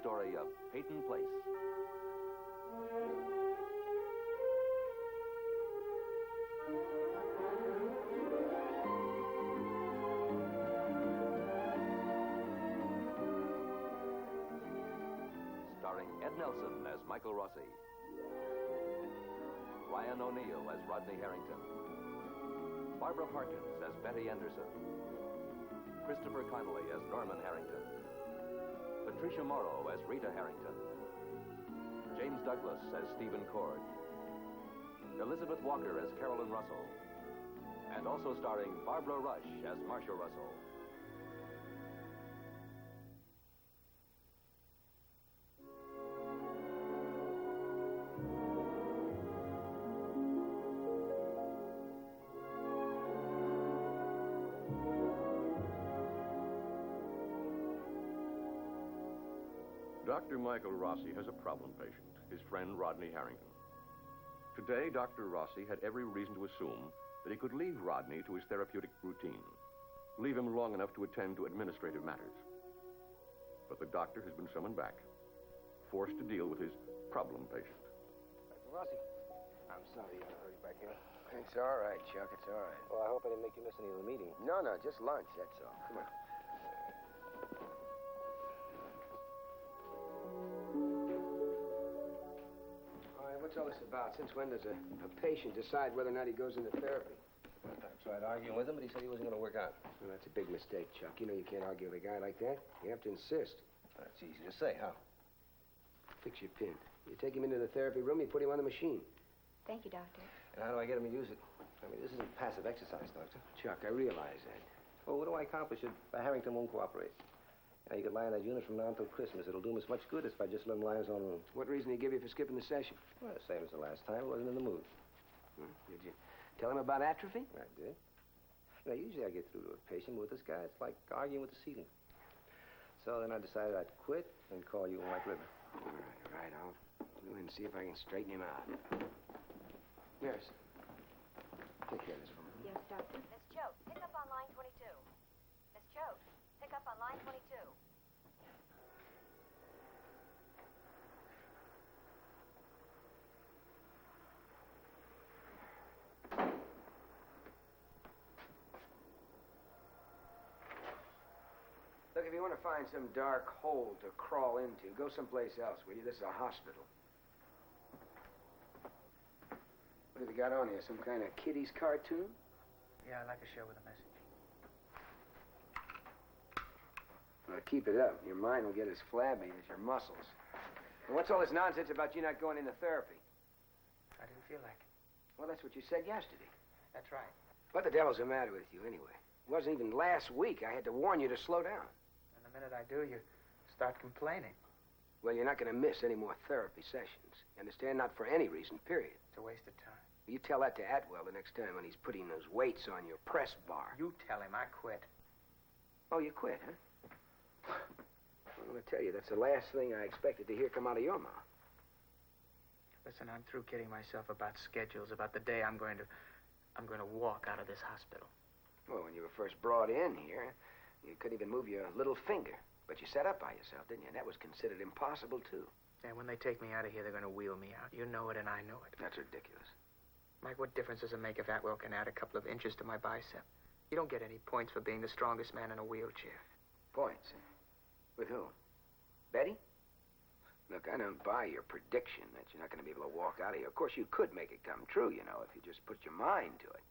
story of Peyton Place. Starring Ed Nelson as Michael Rossi, Ryan O'Neal as Rodney Harrington, Barbara Parkins as Betty Anderson, Christopher Connolly as Norman Harrington, Patricia Morrow as Rita Harrington, James Douglas as Stephen Cord, Elizabeth Walker as Carolyn Russell, and also starring Barbara Rush as Marcia Russell. Dr. Michael Rossi has a problem patient, his friend Rodney Harrington. Today, Dr. Rossi had every reason to assume that he could leave Rodney to his therapeutic routine, leave him long enough to attend to administrative matters. But the doctor has been summoned back, forced to deal with his problem patient. Dr. Rossi, I'm sorry you had to hurry back here. It's all right, Chuck. It's all right. Well, I hope I didn't make you miss any of the meeting. No, just lunch, that's all. Come on. What's all this about? Since when does a patient decide whether or not he goes into therapy? I tried arguing with him, but he said he wasn't going to work out. Well, that's a big mistake, Chuck. You know you can't argue with a guy like that. You have to insist. That's easy to say. How? Fix your pin. You take him into the therapy room, you put him on the machine. Thank you, Doctor. And how do I get him to use it? I mean, this isn't passive exercise, Doctor. Chuck, I realize that. Well, what do I accomplish if Harrington won't cooperate? You know, you could lie in that unit from now until Christmas. It'll do him as much good as if I just let him lie in his own room. What reason did he give you for skipping the session? Well, the same as the last time. I wasn't in the mood. Did you tell him about atrophy? I did. You know, usually I get through to a patient, but with this guy, it's like arguing with the ceiling. So then I decided I'd quit and call you on White River. All right. I'll go in and see if I can straighten him out. Nurse, take care of this for me. Yes, Doctor. Miss Choate, pick up on line 22. Miss Choate, pick up on line 22. Look, if you want to find some dark hole to crawl into, go someplace else, will you? This is a hospital. What have you got on here? Some kind of kiddies cartoon? Yeah, I'd like to show with a message. Well, keep it up. Your mind will get as flabby as your muscles. And what's all this nonsense about you not going into therapy? I didn't feel like it. Well, that's what you said yesterday. That's right. What the devil's the matter with you, anyway? It wasn't even last week. I had to warn you to slow down. And the minute I do, you start complaining. Well, you're not going to miss any more therapy sessions. You understand? Not for any reason, period. It's a waste of time. You tell that to Atwell the next time when he's putting those weights on your press bar. You tell him I quit. Oh, you quit, huh? I'm going to tell you, that's the last thing I expected to hear come out of your mouth. Listen, I'm through kidding myself about schedules, about the day I'm going to walk out of this hospital. Well, when you were first brought in here, you couldn't even move your little finger. But you set up by yourself, didn't you? And that was considered impossible, too. And when they take me out of here, they're going to wheel me out. You know it, and I know it. That's ridiculous. Mike, what difference does it make if Atwell can add a couple of inches to my bicep? You don't get any points for being the strongest man in a wheelchair. Points? With who? Betty? Look, I don't buy your prediction that you're not going to be able to walk out of here. Of course, you could make it come true, you know, if you just put your mind to it.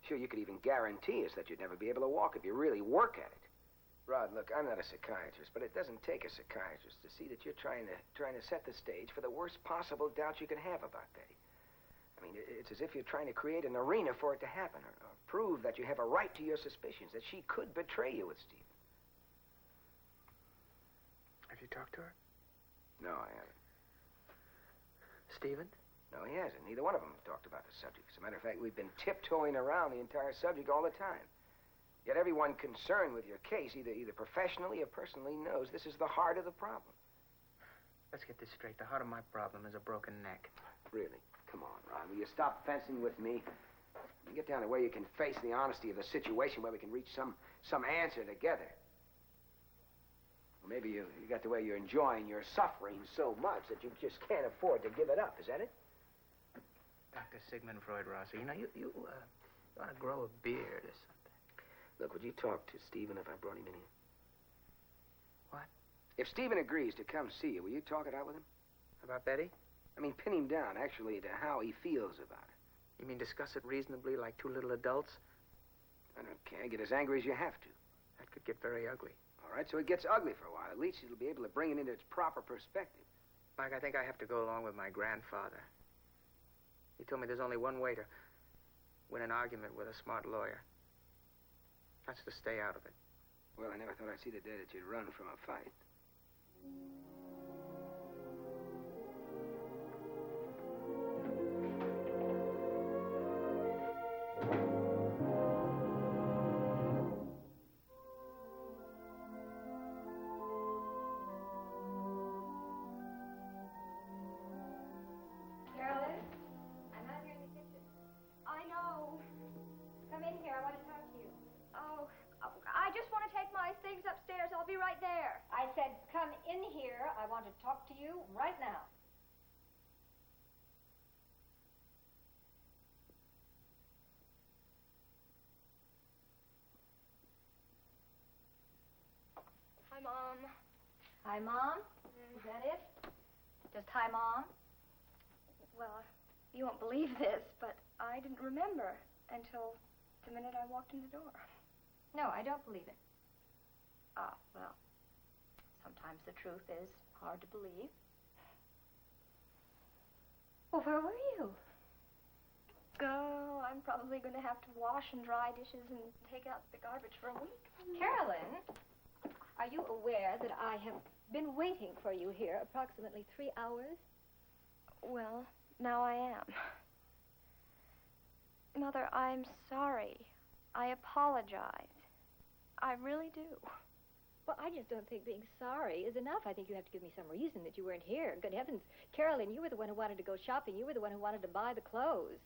Sure, you could even guarantee us that you'd never be able to walk if you really work at it. Rod, look, I'm not a psychiatrist, but it doesn't take a psychiatrist to see that you're trying to set the stage for the worst possible doubt you can have about Betty. I mean, it's as if you're trying to create an arena for it to happen, or prove that you have a right to your suspicions, that she could betray you with Stephen. Have you talked to her? No, I haven't. Stephen? No, he hasn't. Neither one of them have talked about the subject. As a matter of fact, we've been tiptoeing around the entire subject all the time. Yet everyone concerned with your case, either professionally or personally, knows this is the heart of the problem. Let's get this straight. The heart of my problem is a broken neck. Really? Come on, Ron. Will you stop fencing with me? You get down to where you can face the honesty of the situation, where we can reach some answer together. Maybe you got the way you're enjoying your suffering so much that you just can't afford to give it up. Is that it? Dr. Sigmund Freud, Rossi, you ought to grow a beard or something. Look, would you talk to Stephen if I brought him in here? What? If Stephen agrees to come see you, will you talk it out with him? About Betty? I mean, pin him down, actually, to how he feels about it. You mean discuss it reasonably like two little adults? I don't care. Get as angry as you have to. That could get very ugly. All right, so it gets ugly for a while. At least it'll be able to bring it into its proper perspective. Mike, I think I have to go along with my grandfather. He told me there's only one way to win an argument with a smart lawyer. That's to stay out of it. Well, I never thought I'd see the day that you'd run from a fight. Carolyn, I'm out here in the kitchen. I know. Come in here. I want to talk to you. Oh, I just want to take my things upstairs. I'll be right there. I said, come in here. I want to talk to you right now. Hi, Mom. Hi, Mom. Is that it? Just hi, Mom? Well, you won't believe this, but I didn't remember until the minute I walked in the door. No, I don't believe it. Ah, well, sometimes the truth is hard to believe. Well, where were you? Oh, I'm probably going to have to wash and dry dishes and take out the garbage for a week. Carolyn, are you aware that I have been waiting for you here approximately 3 hours? Well, now I am. Mother, I'm sorry. I apologize. I really do. Well, I just don't think being sorry is enough. I think you have to give me some reason that you weren't here. Good heavens, Carolyn, you were the one who wanted to go shopping. You were the one who wanted to buy the clothes.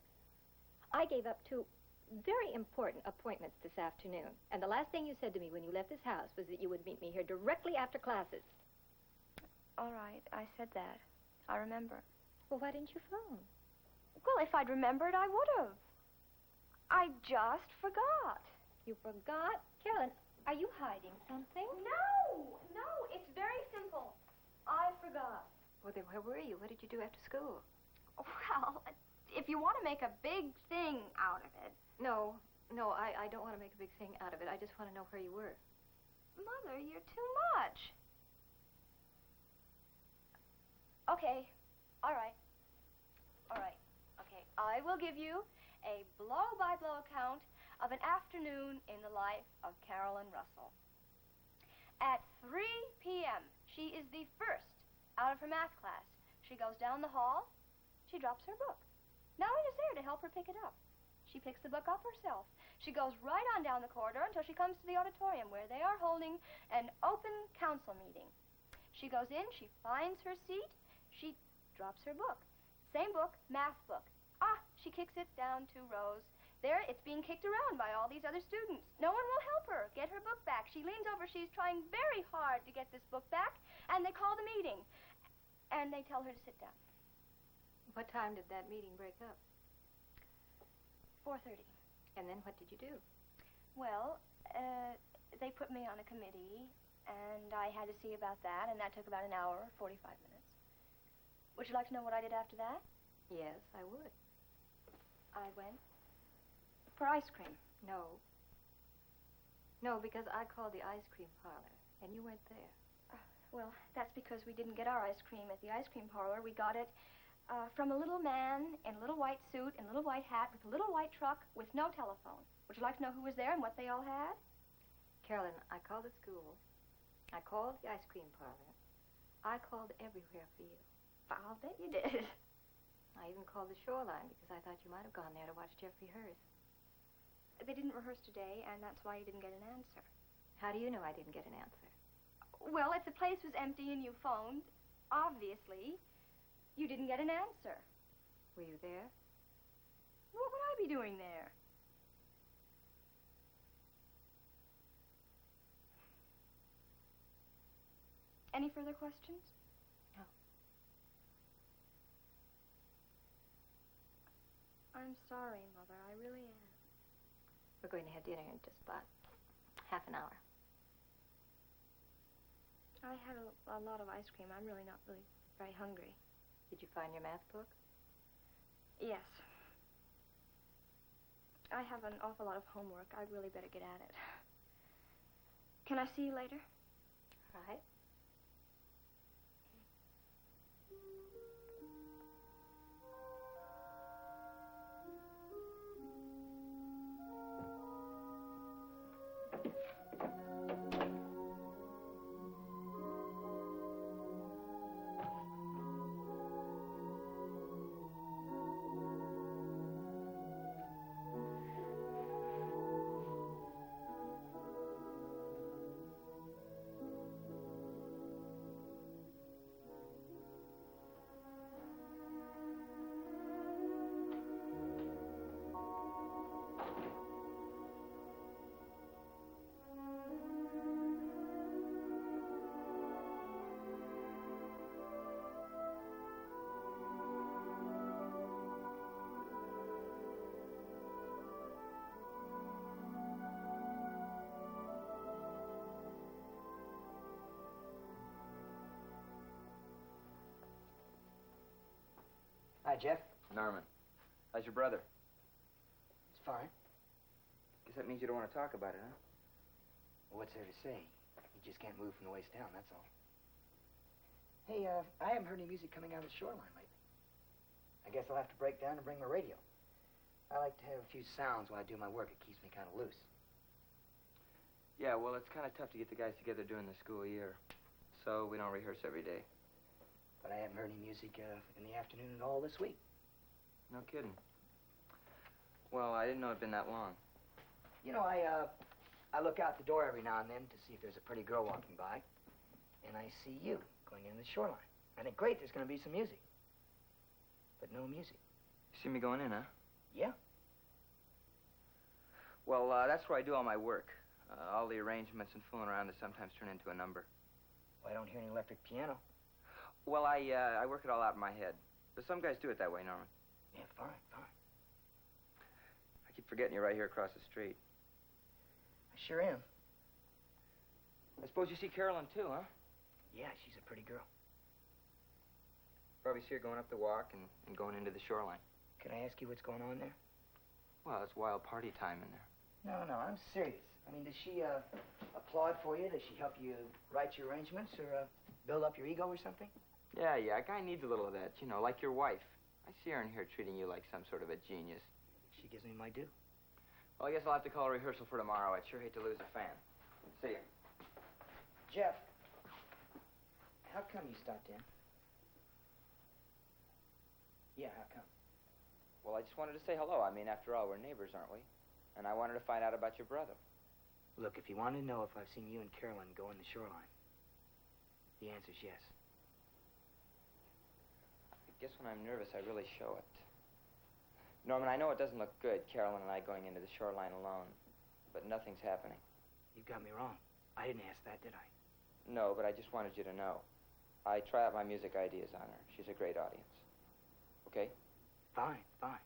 I gave up 2 very important appointments this afternoon. And the last thing you said to me when you left this house was that you would meet me here directly after classes. All right, I said that. I remember. Well, why didn't you phone? Well, if I'd remembered, I would have. I just forgot. You forgot? Carolyn, are you hiding something? No, it's very simple. I forgot. Well, then where were you? What did you do after school? Well, if you want to make a big thing out of it. No, I don't want to make a big thing out of it. I just want to know where you were. Mother, you're too much. Okay, all right. Okay, I will give you a blow-by-blow account of an afternoon in the life of Carolyn Russell. At 3 p.m., she is the first out of her math class. She goes down the hall. She drops her book. No one is there to help her pick it up. She picks the book up herself. She goes right on down the corridor until she comes to the auditorium where they are holding an open council meeting. She goes in, she finds her seat, she drops her book. Same book, math book. She kicks it down 2 rows. There, it's being kicked around by all these other students. No one will help her get her book back. She leans over, she's trying very hard to get this book back, and they call the meeting. And they tell her to sit down. What time did that meeting break up? 4:30. And then what did you do? Well, they put me on a committee, and I had to see about that, and that took about an hour, 45 minutes. Would you like to know what I did after that? Yes, I would. I went for ice cream. No, because I called the ice cream parlor, and you weren't there. Well, that's because we didn't get our ice cream at the ice cream parlor. We got it from a little man in a little white suit and a little white hat with a little white truck with no telephone. Would you like to know who was there and what they all had? Carolyn, I called the school. I called the ice cream parlor. I called everywhere for you. I'll bet you did. I even called the shoreline because I thought you might have gone there to watch Jeffrey Hearst. They didn't rehearse today, and that's why you didn't get an answer. How do you know I didn't get an answer? Well, if the place was empty and you phoned, obviously, you didn't get an answer. Were you there? What would I be doing there? Any further questions? No. I'm sorry, Mother. I really am. We're going to have dinner in just about half an hour. I had a lot of ice cream. I'm really not very hungry. Did you find your math book? Yes. I have an awful lot of homework. I really better get at it. Can I see you later? All right. Hi, Jeff. Norman, how's your brother? It's fine. Guess that means you don't want to talk about it, huh? Well, what's there to say? You just can't move from the waist down, that's all. Hey, I haven't heard any music coming out of the shoreline lately. I guess I'll have to break down and bring my radio. I like to have a few sounds when I do my work. It keeps me kind of loose. Yeah, well, it's kind of tough to get the guys together during the school year. So we don't rehearse every day. But I haven't heard any music in the afternoon at all this week. No kidding. Well, I didn't know it'd been that long. You know, I look out the door every now and then to see if there's a pretty girl walking by. And I see you going in the shoreline. I think, great, there's going to be some music. But no music. You see me going in, huh? Yeah. Well, that's where I do all my work. All the arrangements and fooling around that sometimes turn into a number. Well, I don't hear any electric piano. Well, I work it all out in my head. But some guys do it that way, Norman. Yeah, fine, fine. I keep forgetting you're right here across the street. I sure am. I suppose you see Carolyn, too, huh? Yeah, she's a pretty girl. Probably see her going up the walk and going into the shoreline. Can I ask you what's going on there? Well, it's wild party time in there. No, I'm serious. I mean, does she applaud for you? Does she help you write your arrangements or build up your ego or something? Yeah, a guy needs a little of that, you know, like your wife. I see her in here treating you like some sort of a genius. She gives me my due. Well, I guess I'll have to call a rehearsal for tomorrow. I'd sure hate to lose a fan. See ya. Jeff, how come you stopped in? Yeah, how come? Well, I just wanted to say hello. I mean, after all, we're neighbors, aren't we? And I wanted to find out about your brother. Look, if you want to know if I've seen you and Carolyn go in the shoreline, the answer's yes. I guess when I'm nervous, I really show it. Norman, I know it doesn't look good, Carolyn and I going into the shoreline alone, but nothing's happening. You got me wrong. I didn't ask that, did I? No, but I just wanted you to know. I try out my music ideas on her. She's a great audience. Okay? Fine, fine.